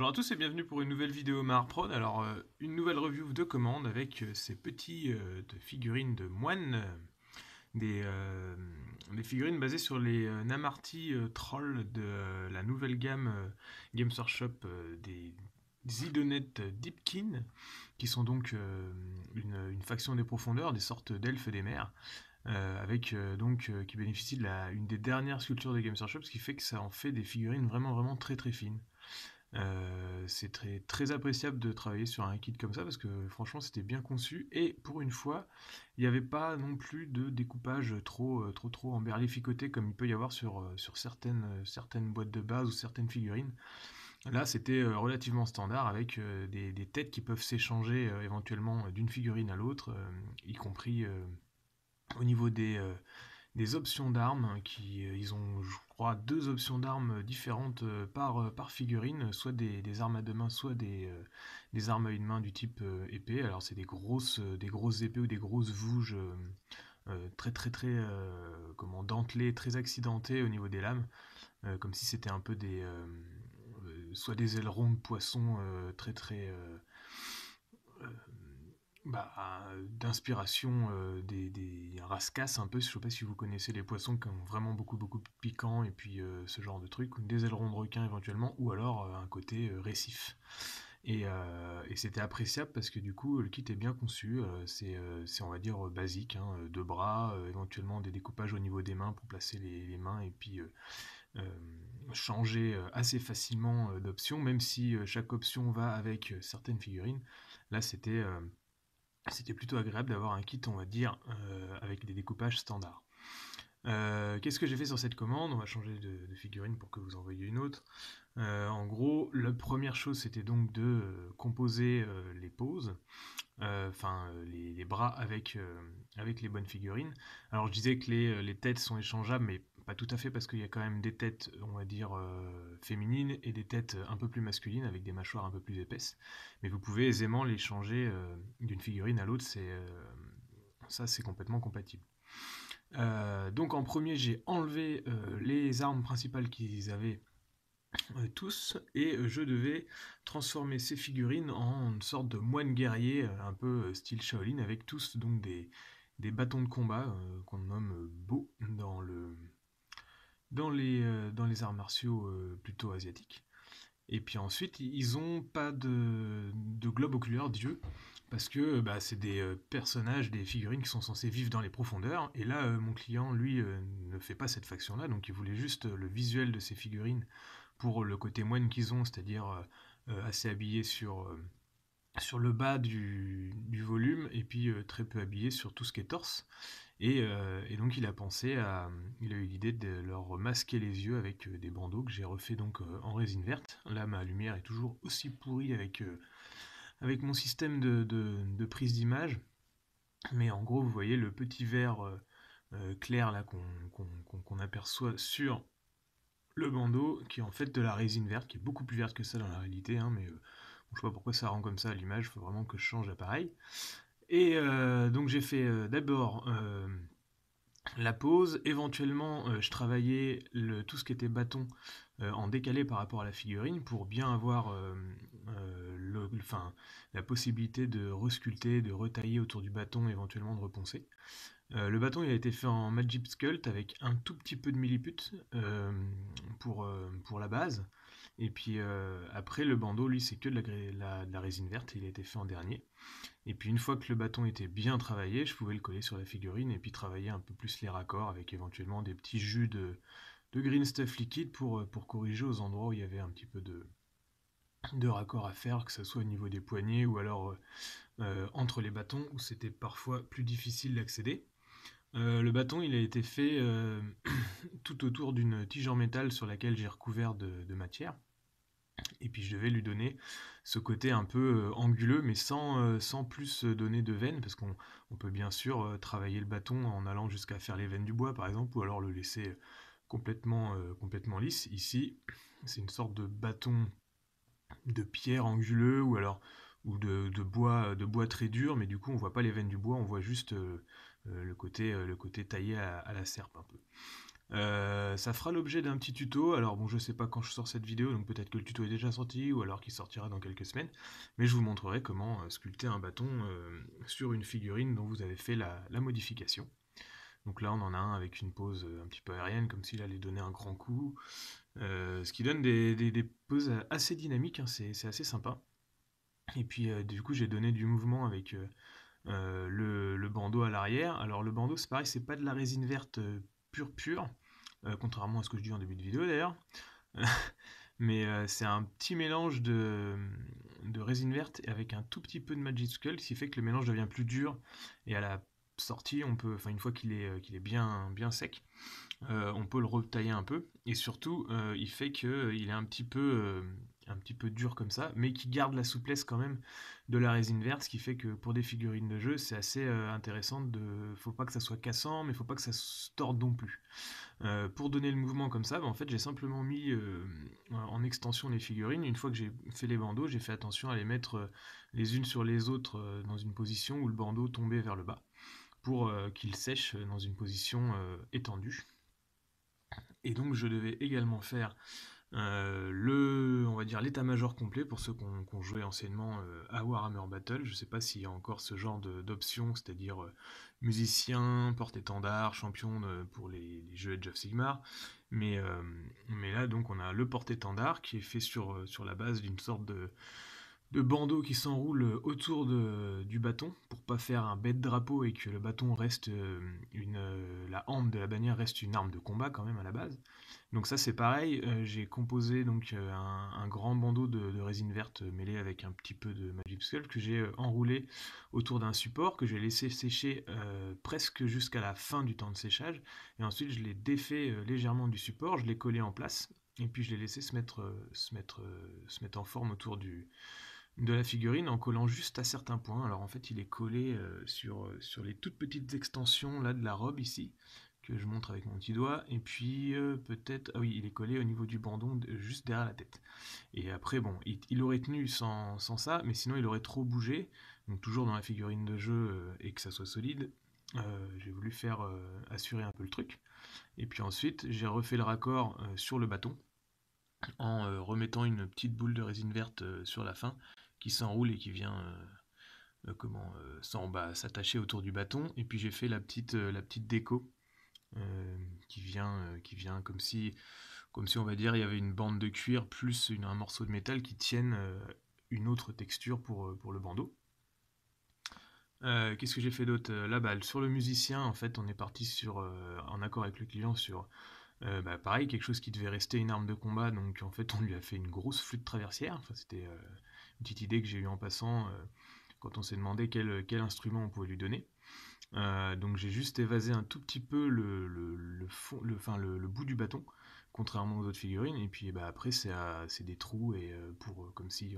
Bonjour à tous et bienvenue pour une nouvelle vidéo Maharprod. Alors, une nouvelle review de commande avec ces petits de figurines de moines, des, euh, des figurines basées sur les Namarty Trolls de la nouvelle gamme Games Workshop des Zidonet Deepkin, qui sont donc une faction des profondeurs, des sortes d'elfes des mers. Qui bénéficie de une des dernières sculptures de Games Workshop, ce qui fait que ça en fait des figurines vraiment très très fines. C'est très appréciable de travailler sur un kit comme ça parce que franchement c'était bien conçu et pour une fois il n'y avait pas non plus de découpage trop emberlificoté comme il peut y avoir sur certaines boîtes de base ou certaines figurines. Là c'était relativement standard avec des têtes qui peuvent s'échanger éventuellement d'une figurine à l'autre, y compris au niveau des options d'armes ils ont je crois deux options d'armes différentes par figurine, soit des armes à deux mains, soit des armes à une main du type épée. Alors c'est des grosses épées ou des grosses vouges comment dentelées, très accidentées au niveau des lames, comme si c'était un peu soit des ailerons de poisson euh, d'inspiration des rascasses un peu. Je sais pas si vous connaissez les poissons qui ont vraiment beaucoup de piquant et puis ce genre de truc, des ailerons de requin éventuellement, ou alors un côté récif. Et c'était appréciable parce que du coup le kit est bien conçu, c'est on va dire basique, hein, deux bras, éventuellement des découpages au niveau des mains pour placer les mains et puis euh, changer assez facilement d'option, même si chaque option va avec certaines figurines. Là c'était plutôt agréable d'avoir un kit, on va dire, avec des découpages standards. Qu'est-ce que j'ai fait sur cette commande? On va changer de figurine pour que vous en voyez une autre. En gros, la première chose, c'était donc de composer les poses, les bras avec les bonnes figurines. Alors je disais que les têtes sont échangeables, mais pas tout à fait parce qu'il y a quand même des têtes, on va dire, féminines et des têtes un peu plus masculines avec des mâchoires un peu plus épaisses. Mais vous pouvez aisément les changer d'une figurine à l'autre, ça c'est complètement compatible. Donc en premier, j'ai enlevé les armes principales qu'ils avaient tous, et je devais transformer ces figurines en une sorte de moine guerrier, un peu style Shaolin, avec tous donc des bâtons de combat qu'on nomme Bo dans les arts martiaux plutôt asiatiques. Et puis ensuite, ils ont pas de globe oculaire Dieu, parce que c'est des personnages, des figurines qui sont censés vivre dans les profondeurs. Et là, mon client, lui, ne fait pas cette faction-là, donc il voulait juste le visuel de ces figurines pour le côté moine qu'ils ont, c'est-à-dire assez habillés sur le bas du volume et puis très peu habillés sur tout ce qui est torse. Et donc il a eu l'idée de leur masquer les yeux avec des bandeaux que j'ai refait donc en résine verte. Là ma lumière est toujours aussi pourrie avec mon système de prise d'image. Mais en gros vous voyez le petit verre clair là qu'on aperçoit sur le bandeau qui est en fait de la résine verte, qui est beaucoup plus verte que ça dans la réalité, hein, mais bon, je sais pas pourquoi ça rend comme ça à l'image, il faut vraiment que je change d'appareil. Et donc j'ai fait d'abord la pose, éventuellement je travaillais tout ce qui était bâton en décalé par rapport à la figurine pour bien avoir la possibilité de resculpter, de retailler autour du bâton, éventuellement de reponcer. Le bâton il a été fait en Magic Sculpt avec un tout petit peu de milliput pour la base. Et puis après le bandeau lui c'est que de la résine verte, il a été fait en dernier. Et puis une fois que le bâton était bien travaillé, je pouvais le coller sur la figurine et puis travailler un peu plus les raccords avec éventuellement des petits jus de green stuff liquide pour corriger aux endroits où il y avait un petit peu de raccord à faire, que ce soit au niveau des poignets ou alors entre les bâtons où c'était parfois plus difficile d'accéder. Le bâton, il a été fait tout autour d'une tige en métal sur laquelle j'ai recouvert de matière. Et puis je devais lui donner ce côté un peu anguleux, mais sans plus donner de veines, parce qu'on peut bien sûr travailler le bâton en allant jusqu'à faire les veines du bois, par exemple, ou alors le laisser complètement lisse. Ici, c'est une sorte de bâton de pierre anguleux, ou de bois très dur, mais du coup on voit pas les veines du bois, on voit juste le côté taillé à la serpe un peu. Ça fera l'objet d'un petit tuto. Alors bon, je sais pas quand je sors cette vidéo, donc peut-être que le tuto est déjà sorti ou alors qu'il sortira dans quelques semaines, mais je vous montrerai comment sculpter un bâton sur une figurine dont vous avez fait la modification. Donc là on en a un avec une pose un petit peu aérienne, comme s'il allait donner un grand coup, ce qui donne des poses assez dynamiques, hein, c'est assez sympa. Et puis du coup j'ai donné du mouvement avec le bandeau à l'arrière. Alors le bandeau c'est pareil, c'est pas de la résine verte pure, contrairement à ce que je dis en début de vidéo d'ailleurs. Mais c'est un petit mélange de résine verte avec un tout petit peu de Magic Skull, ce qui fait que le mélange devient plus dur. Et à la sortie, on peut, enfin une fois qu'il est bien sec, on peut le retailler un peu. Et surtout, il fait qu'il est un petit peu dur comme ça, mais qui garde la souplesse quand même de la résine verte, ce qui fait que pour des figurines de jeu, c'est assez intéressant. Faut pas que ça soit cassant, mais faut pas que ça se torde non plus. Pour donner le mouvement comme ça, bah, en fait j'ai simplement mis en extension les figurines. Une fois que j'ai fait les bandeaux, j'ai fait attention à les mettre les unes sur les autres dans une position où le bandeau tombait vers le bas, pour qu'ils sèchent dans une position étendue. Et donc je devais également faire on va dire l'état-major complet pour ceux qui ont joué anciennement à Warhammer Battle. Je sais pas s'il y a encore ce genre d'options, c'est-à-dire musicien, porte-étendard, champion pour les jeux Age of Sigmar. Mais là, donc, on a le porte-étendard qui est fait sur la base d'une sorte de bandeau qui s'enroule autour du bâton pour pas faire un bête drapeau et que le bâton reste la hampe de la bannière reste une arme de combat quand même à la base. Donc ça c'est pareil, j'ai composé donc un grand bandeau de résine verte mêlé avec un petit peu de Magic Skull que j'ai enroulé autour d'un support que j'ai laissé sécher presque jusqu'à la fin du temps de séchage, et ensuite je l'ai défait légèrement du support, je l'ai collé en place et puis je l'ai laissé se mettre en forme autour de la figurine en collant juste à certains points. Alors en fait il est collé sur les toutes petites extensions là de la robe ici, que je montre avec mon petit doigt, et puis peut-être, ah oui, il est collé au niveau du bandon juste derrière la tête. Et après bon, il aurait tenu sans ça, mais sinon il aurait trop bougé, donc toujours dans la figurine de jeu et que ça soit solide, j'ai voulu faire assurer un peu le truc. Et puis ensuite j'ai refait le raccord sur le bâton en remettant une petite boule de résine verte sur la fin qui s'enroule et qui vient s'attacher autour du bâton. Et puis j'ai fait la petite déco qui vient comme si on va dire il y avait une bande de cuir plus un morceau de métal qui tienne une autre texture pour le bandeau. Qu'est-ce que j'ai fait d'autre là, sur le musicien, en fait, on est parti en accord avec le client sur pareil, quelque chose qui devait rester une arme de combat, donc en fait on lui a fait une grosse flûte traversière. Enfin, c'était une petite idée que j'ai eue en passant quand on s'est demandé quel instrument on pouvait lui donner. Donc j'ai juste évasé un tout petit peu le bout du bâton, contrairement aux autres figurines, et puis après c'est des trous, et comme si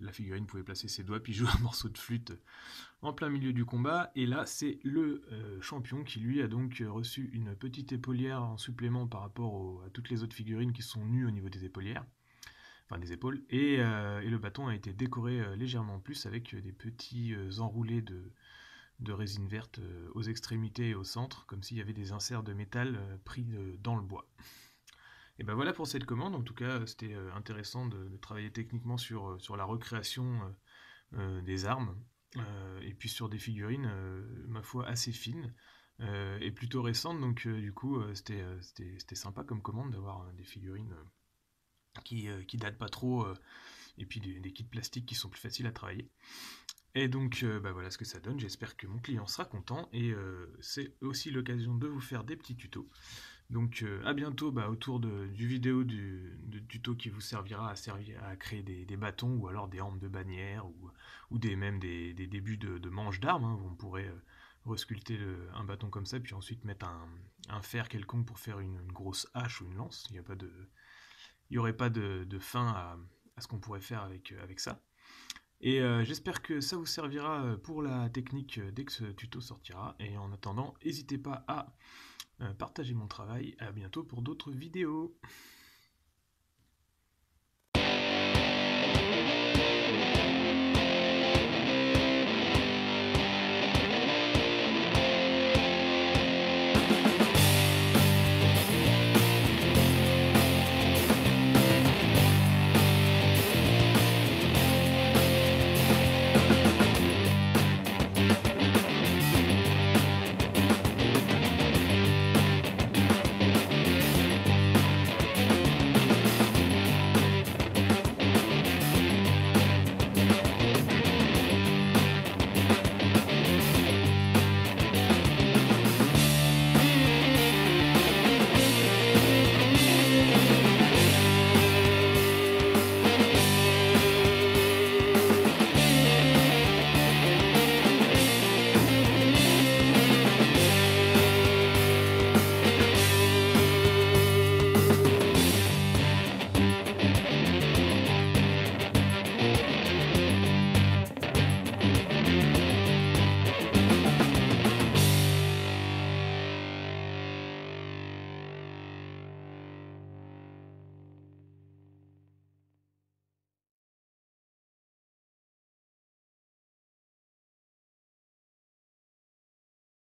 la figurine pouvait placer ses doigts puis jouer un morceau de flûte en plein milieu du combat. Et là c'est le champion qui lui a donc reçu une petite épaulière en supplément par rapport à toutes les autres figurines qui sont nues au niveau des épaulières, enfin des épaules, et le bâton a été décoré légèrement plus avec des petits enroulés de résine verte aux extrémités et au centre, comme s'il y avait des inserts de métal pris dans le bois. Et ben voilà pour cette commande. En tout cas, c'était intéressant de travailler techniquement sur la recréation des armes, et puis sur des figurines, ma foi, assez fines et plutôt récentes. Donc du coup, c'était sympa comme commande d'avoir des figurines qui datent pas trop, et puis des kits plastiques qui sont plus faciles à travailler. Et donc voilà ce que ça donne. J'espère que mon client sera content, et c'est aussi l'occasion de vous faire des petits tutos. Donc à bientôt autour du vidéo du tuto qui vous servira à créer des bâtons, ou alors des hampes de bannière, ou même des débuts de manches d'armes, hein, où on pourrait resculpter un bâton comme ça, puis ensuite mettre un fer quelconque pour faire une grosse hache ou une lance. Il n'y aurait pas de fin à ce qu'on pourrait faire avec ça. Et j'espère que ça vous servira pour la technique dès que ce tuto sortira. Et en attendant, n'hésitez pas à partager mon travail. À bientôt pour d'autres vidéos.